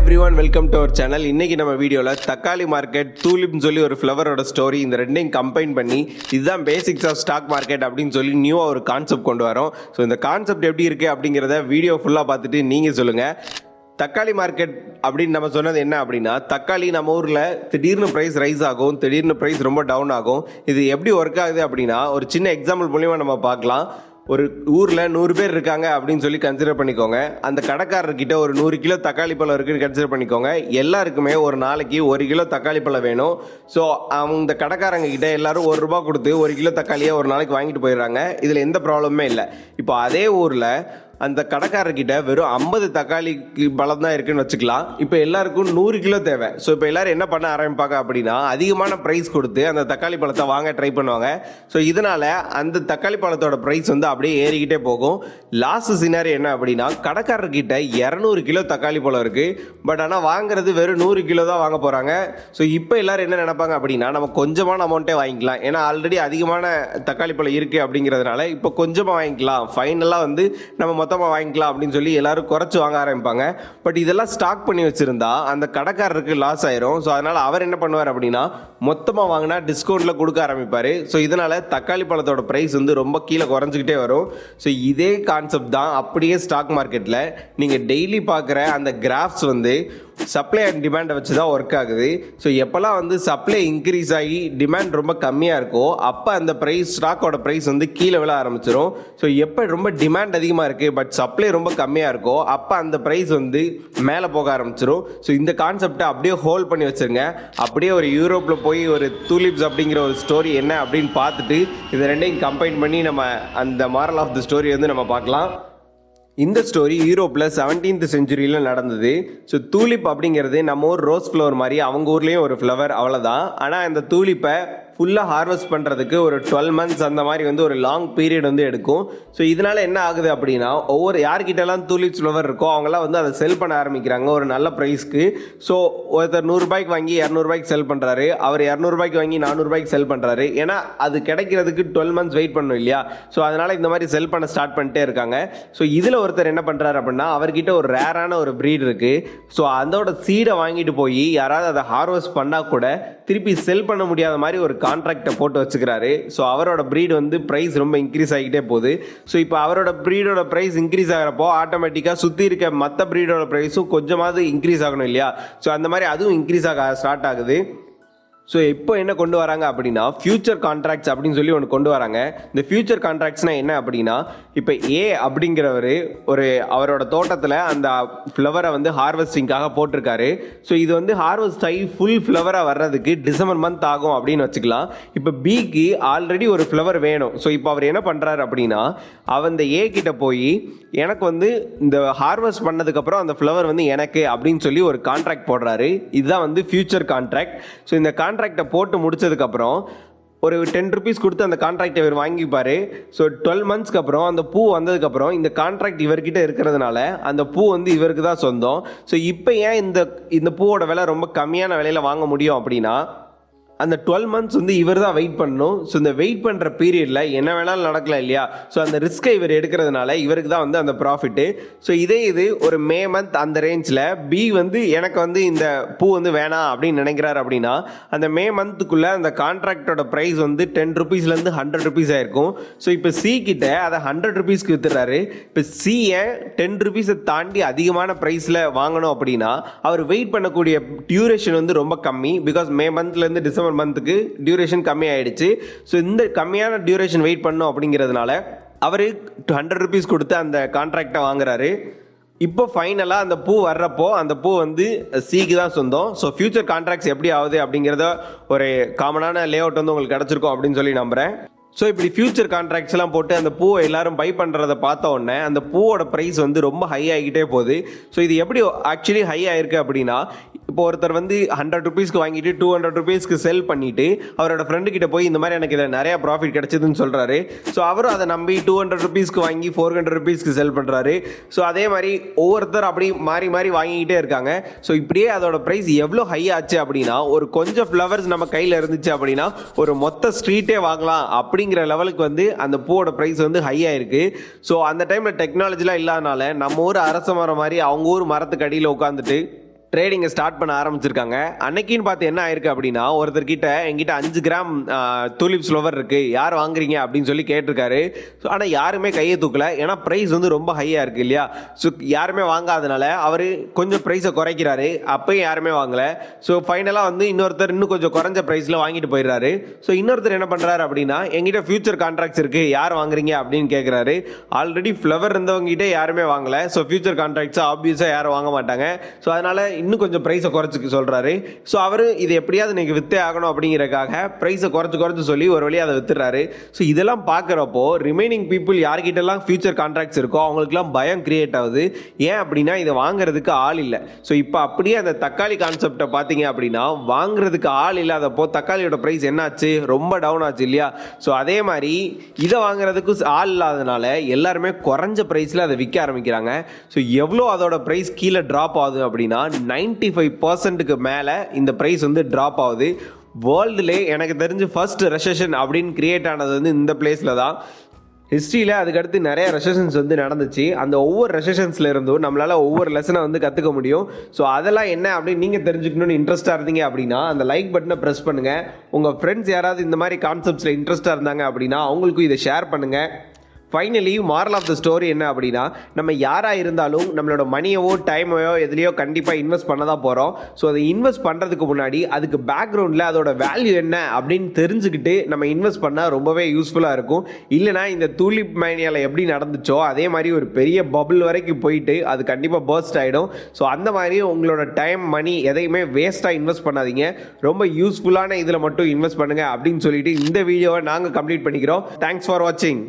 Everyone, welcome to our channel. இன்னைக்கு நம்ம வீடியோவில் தக்காளி மார்க்கெட், தூலிப்னு சொல்லி ஒரு ஃப்ளவரோட ஸ்டோரி, இந்த ரெண்டையும் கம்பைன் பண்ணி இதுதான் பேசிக்ஸ் ஆஃப் ஸ்டாக் மார்க்கெட் அப்படின்னு சொல்லி நியூவாக ஒரு கான்செப்ட் கொண்டு வரோம். ஸோ இந்த கான்செப்ட் எப்படி இருக்குது அப்படிங்கிறத வீடியோ ஃபுல்லாக பார்த்துட்டு நீங்கள் சொல்லுங்கள். தக்காளி மார்க்கெட் அப்படின்னு நம்ம சொன்னது என்ன அப்படின்னா, தக்காளி நம்ம ஊரில் திடீர்னு ப்ரைஸ் ரைஸ் ஆகும், திடீர்னு ப்ரைஸ் ரொம்ப டவுன் ஆகும். இது எப்படி ஒர்க் ஆகுது அப்படின்னா, ஒரு சின்ன எக்ஸாம்பிள் மூலிமா நம்ம பார்க்கலாம். ஒரு ஊரில் 100 பேர் இருக்காங்க அப்படின்னு சொல்லி கன்சிடர் பண்ணிக்கோங்க. அந்த கடைக்காரர்கிட்ட ஒரு 100 கிலோ தக்காளி பழம் இருக்குன்னு கன்சிடர் பண்ணிக்கோங்க. எல்லாருக்குமே ஒரு நாளைக்கு 1 கிலோ தக்காளி பழம் வேணும். ஸோ அந்த கடைக்காரங்க கிட்ட எல்லாரும் ₹1 கொடுத்து 1 கிலோ தக்காளியை ஒரு நாளைக்கு வாங்கிட்டு போயிடுறாங்க. இதில் எந்த ப்ராப்ளமே இல்லை. இப்போ அதே ஊரில் அந்த கடைக்காரர்கிட்ட வெறும் 50 தக்காளி பழம் தான் இருக்குன்னு வச்சுக்கலாம். இப்போ எல்லாருக்கும் 100 கிலோ தேவை. ஸோ இப்போ எல்லாரும் என்ன பண்ண ஆரம்பிப்பாங்க அப்படின்னா, அதிகமான ப்ரைஸ் கொடுத்து அந்த தக்காளி பழத்தை வாங்க ட்ரை பண்ணுவாங்க. ஸோ இதனால அந்த தக்காளி பழத்தோட ப்ரைஸ் வந்து அப்படியே ஏறிக்கிட்டே போகும். லாஸ்ட் சினாரி என்ன அப்படின்னா, கடைக்காரர்கிட்ட 200 கிலோ தக்காளி பழம் இருக்கு. பட் ஆனால் வாங்குறது வெறும் 100 கிலோ தான் வாங்க போறாங்க. ஸோ இப்போ எல்லாரும் என்ன நினைப்பாங்க அப்படின்னா, நம்ம கொஞ்சமான அமௌண்ட்டே வாங்கிக்கலாம், ஏன்னா ஆல்ரெடி அதிகமான தக்காளி பழம் இருக்கு அப்படிங்கிறதுனால இப்போ கொஞ்சமாக வாங்கிக்கலாம், ஃபைனலாக வந்து நம்ம மொத்தமாக வாங்கிக்கலாம் அப்படின்னு சொல்லி எல்லாரும் குறைச்சி வாங்க ஆரம்பிப்பாங்க. பட் இதெல்லாம் ஸ்டாக் பண்ணி வச்சிருந்தா அந்த கடைக்காரருக்கு லாஸ் ஆயிரும். ஸோ அதனால அவர் என்ன பண்ணுவார் அப்படின்னா, மொத்தமாக வாங்கினா டிஸ்கவுண்ட்ல கொடுக்க ஆரம்பிப்பாரு. ஸோ இதனால தக்காளி பழத்தோட பிரைஸ் வந்து ரொம்ப கீழே குறைஞ்சிக்கிட்டே வரும். ஸோ இதே கான்செப்ட் தான் அப்படியே ஸ்டாக் மார்க்கெட்டில் நீங்கள் டெய்லி பார்க்குற அந்த கிராஃப்ஸ் வந்து சப்ளை அண்ட் டிமாண்டை வச்சு தான் ஒர்க் ஆகுது. ஸோ எப்போல்லாம் வந்து சப்ளை இன்க்ரீஸ் ஆகி டிமாண்ட் ரொம்ப கம்மியாக இருக்கோ அப்போ அந்த ப்ரைஸ், ஸ்டாக்கோட ப்ரைஸ் வந்து கீழே விழ ஆரம்பிச்சிடும். ஸோ எப்போ ரொம்ப டிமாண்ட் அதிகமாக இருக்குது பட் சப்ளை ரொம்ப கம்மியாக இருக்கோ அப்போ அந்த ப்ரைஸ் வந்து மேலே போக ஆரம்பிச்சிடும். ஸோ இந்த கான்செப்டை அப்படியே ஹோல்ட் பண்ணி வச்சுருங்க. அப்படியே ஒரு யூரோப்பில் போய் ஒரு தூலிப்ஸ் அப்படிங்கிற ஒரு ஸ்டோரி என்ன அப்படின்னு பார்த்துட்டு இது ரெண்டையும் கம்பைன் பண்ணி நம்ம அந்த மாரல் ஆஃப் த ஸ்டோரி வந்து நம்ம பார்க்கலாம். இந்த ஸ்டோரி யூரோப்பில் 17th செஞ்சுரியில் நடந்தது. ஸோ தூலிப் அப்படிங்கிறது நம்ம ஊர் ரோஸ் ஃப்ளவர் மாதிரி அவங்க ஊர்லேயும் ஒரு ஃப்ளவர், அவ்வளோதான். ஆனால் இந்த தூலிப்பை ஃபுல்லாக ஹார்வெஸ்ட் பண்ணுறதுக்கு ஒரு 12 months அந்த மாதிரி வந்து ஒரு லாங் பீரியட் வந்து எடுக்கும். ஸோ இதனால் என்ன ஆகுது அப்படின்னா, யார்கிட்டலாம் தூலிப்ஸ் ஃப்ளவர் இருக்கோ அவங்களாம் வந்து அதை செல் பண்ண ஆரம்பிக்கிறாங்க ஒரு நல்ல ப்ரைஸ்க்கு. ஸோ ஒருத்தர் ₹100 வாங்கி ₹200 செல் பண்ணுறாரு, அவர் ₹200 வாங்கி ₹400 செல் பண்ணுறாரு. ஏன்னா அது கிடைக்கிறதுக்கு 12 months வெயிட் பண்ணணும் இல்லையா? ஸோ அதனால் இந்த மாதிரி செல் பண்ண ஸ்டார்ட் பண்ணிட்டே இருக்காங்க. ஸோ இதில் ஒருத்தர் என்ன பண்ணுறாரு அப்படின்னா, அவர்கிட்ட ஒரு ரேரான ஒரு ப்ரீட் இருக்குது. ஸோ அதோட சீடை வாங்கிட்டு போய் யாராவது அதை ஹார்வெஸ்ட் பண்ணால் கூட திருப்பி செல் பண்ண முடியாத மாதிரி ஒரு கான்ட்ராக்டை போட்டு வச்சுக்கிறாரு. ஸோ அவரோட ப்ரீட் வந்து ப்ரைஸ் ரொம்ப இன்க்ரீஸ் ஆகிட்டே போகுது. ஸோ இப்போ அவரோட ப்ரீடோட ப்ரைஸ் இன்க்ரீஸ் ஆகிறப்போ ஆட்டோமேட்டிக்காக சுற்றி இருக்க மற்ற ப்ரீடோட ப்ரைஸும் கொஞ்சமாவது இன்க்ரீஸ் ஆகணும் இல்லையா? ஸோ அந்த மாதிரி அதுவும் இன்க்ரீஸ் ஆக ஸ்டார்ட் ஆகுது. ஸோ இப்போ என்ன கொண்டு வராங்க அப்படின்னா, ஃபியூச்சர் கான்ட்ராக்ட்ஸ் அப்படின்னு சொல்லி ஒன்று கொண்டு வராங்க. இந்த ஃபியூச்சர் கான்ட்ராக்ட்ஸ்னால் என்ன அப்படின்னா, இப்போ ஏ அப்படிங்கிறவர் அவரோட தோட்டத்தில் அந்த ஃப்ளவரை வந்து ஹார்வெஸ்டிங்காக போட்டிருக்காரு. ஸோ இது வந்து ஹார்வெஸ்ட் ஆகி ஃபுல் ஃப்ளவராக வர்றதுக்கு டிசம்பர் மந்த் ஆகும் அப்படின்னு வச்சுக்கலாம். இப்போ பிக்கு ஆல்ரெடி ஒரு ஃப்ளவர் வேணும். ஸோ இப்போ அவர் என்ன பண்ணுறாரு அப்படின்னா, அந்த ஏ கிட்ட போய் எனக்கு வந்து இந்த ஹார்வெஸ்ட் பண்ணதுக்கப்புறம் அந்த ஃப்ளவர் வந்து எனக்கு அப்படின்னு சொல்லி ஒரு கான்ட்ராக்ட் போடுறாரு. இதுதான் வந்து ஃபியூச்சர் கான்ட்ராக்ட். ஸோ இந்த கான்ட்ராக்டை போட்டு முடிச்சதுக்கப்புறம் ஒரு ₹10 கொடுத்து அந்த கான்ட்ராக்டை இவர் வாங்கிப்பார். ஸோ 12 monthsக்கு அப்புறம் அந்த பூ வந்ததுக்கப்புறம் இந்த கான்ட்ராக்ட் இவர்கிட்ட இருக்கிறதுனால அந்த பூ வந்து இவருக்கு தான் சொந்தம். ஸோ இப்போ ஏன் இந்த பூவோட விலை ரொம்ப கம்மியான விலையில் வாங்க முடியும் அப்படின்னா, அந்த 12 months வந்து இவர் தான் வெயிட் பண்ணணும். ஸோ இந்த வெயிட் பண்ணுற பீரியடில் என்ன வேணாலும் நடக்கலாம் இல்லையா? ஸோ அந்த ரிஸ்க்கை இவர் எடுக்கிறதுனால இவருக்கு தான் வந்து அந்த ப்ராஃபிட்டு. ஸோ இது ஒரு மே மந்த் அந்த ரேஞ்சில் பி வந்து எனக்கு வந்து இந்த பூ வந்து வேணாம் அப்படின்னு நினைக்கிறாரு அப்படின்னா, அந்த மே மந்த்துக்குள்ளே அந்த கான்ட்ராக்டோட ப்ரைஸ் வந்து ₹10 ₹100 ஆயிருக்கும். ஸோ இப்போ சி கிட்ட அதை ₹100 வித்துறாரு. இப்போ சி ஏன் ₹10 தாண்டி அதிகமான ப்ரைஸில் வாங்கணும் அப்படின்னா, அவர் வெயிட் பண்ணக்கூடிய டியூரேஷன் வந்து ரொம்ப கம்மி. பிகாஸ் மே மந்த்லேருந்து டிசம்பர் மந்த்துக்கு டியூரேஷன் கம்மி ஆயிடுச்சு. ஸோ இந்த கம்மியான டியூரேஷன் வெயிட் பண்ணும் அப்படிங்கிறதுனால அவர் ₹100 கொடுத்து அந்த கான்ட்ராக்டை வாங்குறாரு. இப்போ ஃபைனலாக அந்த பூ வர்றப்போ அந்த பூ வந்து சிக்கு தான் சொந்தம். ஸோ ஃபியூச்சர் கான்ட்ராக்ட்ஸ் எப்படி ஆகுது அப்படிங்கிறத ஒரு காமனான லே அவுட் வந்து உங்களுக்கு கிடச்சிருக்கும் அப்படின்னு சொல்லி நம்புகிறேன். ஸோ இப்படி ஃபியூச்சர் கான்ட்ராக்ட்ஸ் எல்லாம் போட்டு அந்த பூவை எல்லாரும் பை பண்ணுறதை பார்த்த உடனே அந்த பூவோட ப்ரைஸ் வந்து ரொம்ப ஹை ஆகிக்கிட்டே போகுது. ஸோ இது எப்படி ஆக்சுவலி ஹை ஆயிருக்கு அப்படின்னா, இப்போ ஒருத்தர் வந்து ₹100 வாங்கிட்டு ₹200 செல் பண்ணிட்டு அவரோட ஃப்ரெண்டு கிட்ட போய் இந்த மாதிரி எனக்கு இதில் நிறைய ப்ராஃபிட் கிடைச்சதுன்னு சொல்கிறாரு. ஸோ அவரும் அதை நம்பி ₹200 வாங்கி ₹400 செல் பண்ணுறாரு. ஸோ அதே மாதிரி ஒவ்வொருத்தர் அப்படி மாறி மாறி வாங்கிக்கிட்டே இருக்காங்க. ஸோ இப்படியே அதோட ப்ரைஸ் எவ்வளோ ஹை ஆச்சு அப்படின்னா, ஒரு கொஞ்சம் ஃப்ளவர்ஸ் நம்ம கையில் இருந்துச்சு அப்படின்னா ஒரு மொத்த ஸ்ட்ரீட்டே வாங்கலாம் அப்படிங்கிற லெவலுக்கு வந்து அந்த பூவோட ப்ரைஸ் வந்து ஹை ஆயிருக்கு. ஸோ அந்த டைமில் டெக்னாலஜிலாம் இல்லாதனால நம்ம ஊர் அரச மரம் மாதிரி அவங்க ஊர் மரத்துக்கு அடியில் உட்காந்துட்டு ட்ரேடிங்கை ஸ்டார்ட் பண்ண ஆரம்பிச்சிருக்காங்க. அன்னைக்குன்னு பார்த்து என்ன ஆயிருக்கு அப்படின்னா, ஒருத்தர்கிட்ட என்கிட்ட 5 கிராம் டூலிப் ஃப்ளவர் இருக்குது, யார் வாங்குறீங்க அப்படின்னு சொல்லி கேட்டிருக்காரு. ஸோ ஆனால் யாருமே கையை தூக்கல. ஏன்னா ப்ரைஸ் வந்து ரொம்ப ஹையாக இருக்குது இல்லையா. ஸோ யாருமே வாங்காதனால அவர் கொஞ்சம் ப்ரைஸை குறைக்கிறாரு. அப்பயும் யாருமே வாங்கலை. ஸோ ஃபைனலாக வந்து இன்னொருத்தர் இன்னும் கொஞ்சம் குறைஞ்ச ப்ரைஸில் வாங்கிட்டு போயிடுறாரு. ஸோ இன்னொருத்தர் என்ன பண்ணுறாரு அப்படின்னா, எங்கிட்ட ஃபியூச்சர் கான்ட்ராக்ட்ஸ் இருக்குது, யார் வாங்குறீங்க அப்படின்னு கேட்குறாரு. ஆல்ரெடி ஃப்ளவர் இருந்தவங்ககிட்ட யாருமே வாங்கலை. ஸோ ஃபியூச்சர் கான்ட்ராக்ட்ஸை ஆப்வியஸாக யாரும் வாங்க மாட்டாங்க. ஸோ அதனால் இன்னும் கொஞ்சம் ப்ரைஸை குறைச்சிக்க சொல்கிறாரு. ஸோ அவர் இது எப்படியாவது நீங்கள் விற்றே ஆகணும் அப்படிங்கிறக்காக ப்ரைஸை குறைச்சு சொல்லி ஒரு வழியாக அதை வித்துறாரு. ஸோ இதெல்லாம் பார்க்குறப்போ ரிமைனிங் பீப்புள் யார்கிட்டலாம் ஃபியூச்சர் கான்ட்ராக்ட்ஸ் இருக்கோ அவங்களுக்குலாம் பயம் கிரியேட் ஆகுது. ஏன் அப்படின்னா இதை வாங்குறதுக்கு ஆள் இல்லை. ஸோ இப்போ அப்படியே அந்த தக்காளி கான்செப்டை பார்த்தீங்க அப்படின்னா, வாங்குறதுக்கு ஆள் இல்லாதப்போ தக்காளியோட ப்ரைஸ் என்னாச்சு, ரொம்ப டவுன் ஆச்சு இல்லையா. ஸோ அதே மாதிரி இதை வாங்குறதுக்கு ஆள் இல்லாதனால எல்லாருமே குறைஞ்ச ப்ரைஸில் அதை விற்க ஆரம்பிக்கிறாங்க. ஸோ எவ்வளோ அதோட ப்ரைஸ் கீழே ட்ராப் ஆகுது அப்படின்னா 95% மேலே இந்த ப்ரைஸ் வந்து ட்ராப் ஆகுது. வேர்ல்டுலே எனக்கு தெரிஞ்சு ஃபர்ஸ்ட் ரெசெஷன் அப்படின்னு கிரியேட் ஆனது வந்து இந்த பிளேஸில் தான். ஹிஸ்ட்ரியில் அதுக்கடுத்து நிறைய ரெசெஷன்ஸ் வந்து நடந்துச்சு. அந்த ஒவ்வொரு ரெசெஷன்ஸில் இருந்தும் நம்மளால் ஒவ்வொரு லெசனை வந்து கற்றுக்க முடியும். ஸோ அதெல்லாம் என்ன அப்படின்னு நீங்கள் தெரிஞ்சுக்கணும்னு இன்ட்ரெஸ்ட்டாக இருந்தீங்க அப்படின்னா அந்த லைக் பட்டனை ப்ரெஸ் பண்ணுங்கள். உங்கள் ஃப்ரெண்ட்ஸ் யாராவது இந்த மாதிரி கான்செப்ட்ஸில் இன்ட்ரெஸ்ட்டாக இருந்தாங்க அப்படின்னா அவங்களுக்கும் இதை ஷேர் பண்ணுங்கள். Finally moral of the story என்ன அப்படின்னா, நம்ம யாராக இருந்தாலும் நம்மளோட மணியவோ டைமையோ எதுலேயோ கண்டிப்பாக இன்வெஸ்ட் பண்ண தான் போகிறோம். ஸோ அதை இன்வெஸ்ட் பண்ணுறதுக்கு முன்னாடி அதுக்கு பேக்ரவுண்டில் அதோட வேல்யூ என்ன அப்படின்னு தெரிஞ்சுக்கிட்டு நம்ம இன்வெஸ்ட் பண்ணால் ரொம்பவே யூஸ்ஃபுல்லாக இருக்கும். இல்லைனா இந்த டூலிப் மேனியாவில் எப்படி நடந்துச்சோ அதே மாதிரி ஒரு பெரிய பபிள் வரைக்கும் போயிட்டு அது கண்டிப்பாக பர்ஸ்ட் ஆகிடும். ஸோ அந்த மாதிரி உங்களோட டைம் மணி எதையுமே வேஸ்ட்டாக இன்வெஸ்ட் பண்ணாதீங்க. ரொம்ப யூஸ்ஃபுல்லான இதில் மட்டும் இன்வெஸ்ட் பண்ணுங்கள் அப்படின்னு சொல்லிட்டு இந்த வீடியோவை நாங்கள் கம்ப்ளீட் பண்ணிக்கிறோம். தேங்க்ஸ் ஃபார் வாட்சிங்.